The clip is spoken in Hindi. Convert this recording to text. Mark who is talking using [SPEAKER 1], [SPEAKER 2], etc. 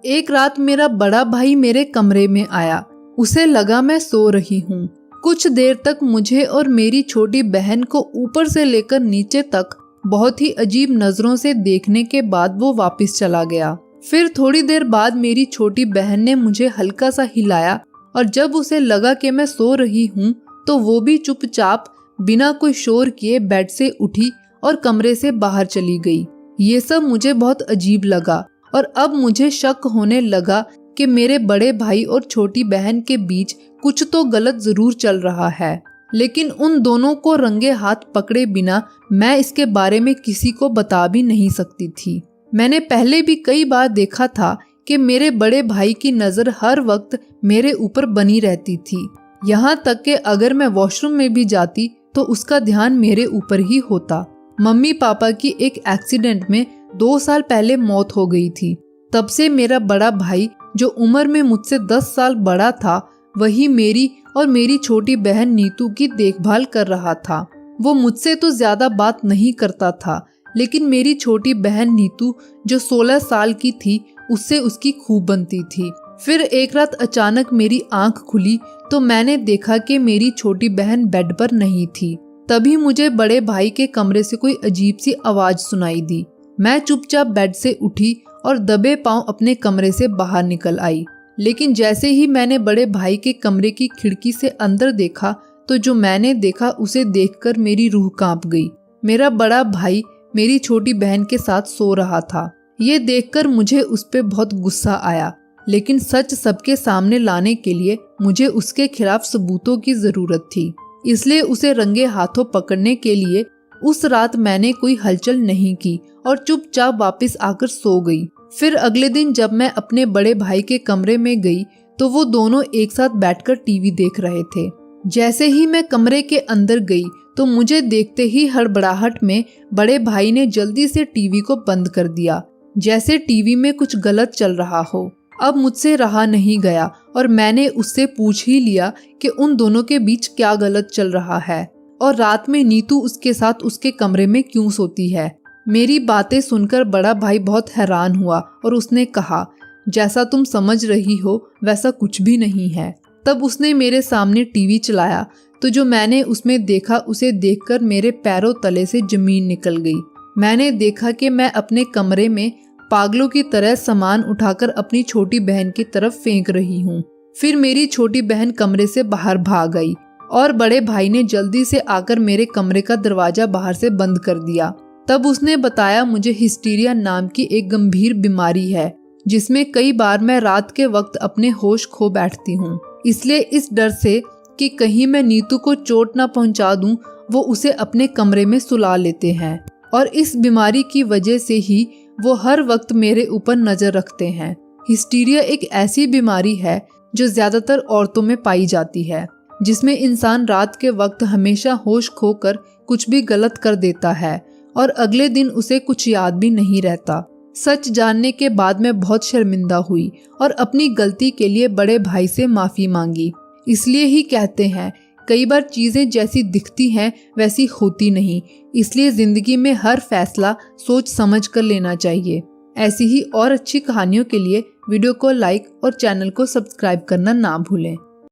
[SPEAKER 1] एक रात मेरा बड़ा भाई मेरे कमरे में आया। उसे लगा मैं सो रही हूँ। कुछ देर तक मुझे और मेरी छोटी बहन को ऊपर से लेकर नीचे तक बहुत ही अजीब नजरों से देखने के बाद वो वापस चला गया। फिर थोड़ी देर बाद मेरी छोटी बहन ने मुझे हल्का सा हिलाया और जब उसे लगा कि मैं सो रही हूँ तो वो भी चुपचाप बिना कोई शोर किए बेड से उठी और कमरे से बाहर चली गई। ये सब मुझे बहुत अजीब लगा और अब मुझे शक होने लगा कि मेरे बड़े भाई और छोटी बहन के बीच कुछ तो गलत जरूर चल रहा है। लेकिन उन दोनों को रंगे हाथ पकड़े बिना मैं इसके बारे में किसी को बता भी नहीं सकती थी। मैंने पहले भी कई बार देखा था कि मेरे बड़े भाई की नज़र हर वक्त मेरे ऊपर बनी रहती थी। यहाँ तक कि अगर मैं वॉशरूम में भी जाती तो उसका ध्यान मेरे ऊपर ही होता। मम्मी पापा की एक एक्सीडेंट में 2 साल पहले मौत हो गई थी। तब से मेरा बड़ा भाई जो उम्र में मुझसे 10 साल बड़ा था वही मेरी और मेरी छोटी बहन नीतू की देखभाल कर रहा था। वो मुझसे तो ज्यादा बात नहीं करता था, लेकिन मेरी छोटी बहन नीतू जो 16 साल की थी उससे उसकी खूब बनती थी। फिर एक रात अचानक मेरी आंख खुली तो मैंने देखा कि मेरी छोटी बहन बेड पर नहीं थी। तभी मुझे बड़े भाई के कमरे से कोई अजीब सी आवाज सुनाई दी। मैं चुपचाप बेड से उठी और दबे पांव अपने कमरे से बाहर निकल आई। लेकिन जैसे ही मैंने बड़े भाई के कमरे की खिड़की से अंदर देखा तो जो मैंने देखा उसे देखकर मेरी रूह कांप गई। मेरा बड़ा भाई मेरी छोटी बहन के साथ सो रहा था। ये देखकर मुझे उस पर बहुत गुस्सा आया, लेकिन सच सबके सामने लाने के लिए मुझे उसके खिलाफ सबूतों की जरूरत थी। इसलिए उसे रंगे हाथों पकड़ने के लिए उस रात मैंने कोई हलचल नहीं की और चुपचाप वापस आकर सो गई। फिर अगले दिन जब मैं अपने बड़े भाई के कमरे में गई तो वो दोनों एक साथ बैठकर टीवी देख रहे थे। जैसे ही मैं कमरे के अंदर गई तो मुझे देखते ही हड़बड़ाहट में बड़े भाई ने जल्दी से टीवी को बंद कर दिया, जैसे टीवी में कुछ गलत चल रहा हो। अब मुझसे रहा नहीं गया और मैंने उससे पूछ ही लिया कि उन दोनों के बीच क्या गलत चल रहा है और रात में नीतू उसके साथ उसके कमरे में क्यों सोती है। मेरी बातें सुनकर बड़ा भाई बहुत हैरान हुआ और उसने कहा, जैसा तुम समझ रही हो वैसा कुछ भी नहीं है। तब उसने मेरे सामने टीवी चलाया तो जो मैंने उसमें देखा उसे देखकर मेरे पैरों तले से जमीन निकल गई। मैंने देखा कि मैं अपने कमरे में पागलों की तरह सामान उठाकर अपनी छोटी बहन की तरफ फेंक रही हूँ। फिर मेरी छोटी बहन कमरे से बाहर भाग गई और बड़े भाई ने जल्दी से आकर मेरे कमरे का दरवाजा बाहर से बंद कर दिया। तब उसने बताया मुझे हिस्टीरिया नाम की एक गंभीर बीमारी है जिसमें कई बार मैं रात के वक्त अपने होश खो बैठती हूँ। इसलिए इस डर से कि कहीं मैं नीतू को चोट न पहुँचा दूँ वो उसे अपने कमरे में सुला लेते हैं और इस बीमारी की वजह से ही वो हर वक्त मेरे ऊपर नजर रखते हैं। हिस्टीरिया एक ऐसी बीमारी है जो ज्यादातर औरतों में पाई जाती है, जिसमें इंसान रात के वक्त हमेशा होश खोकर कुछ भी गलत कर देता है और अगले दिन उसे कुछ याद भी नहीं रहता। सच जानने के बाद मैं बहुत शर्मिंदा हुई और अपनी गलती के लिए बड़े भाई से माफी मांगी। इसलिए ही कहते हैं कई बार चीजें जैसी दिखती हैं वैसी होती नहीं। इसलिए जिंदगी में हर फैसला सोच समझ कर लेना चाहिए। ऐसी ही और अच्छी कहानियों के लिए वीडियो को लाइक और चैनल को सब्सक्राइब करना ना भूलें।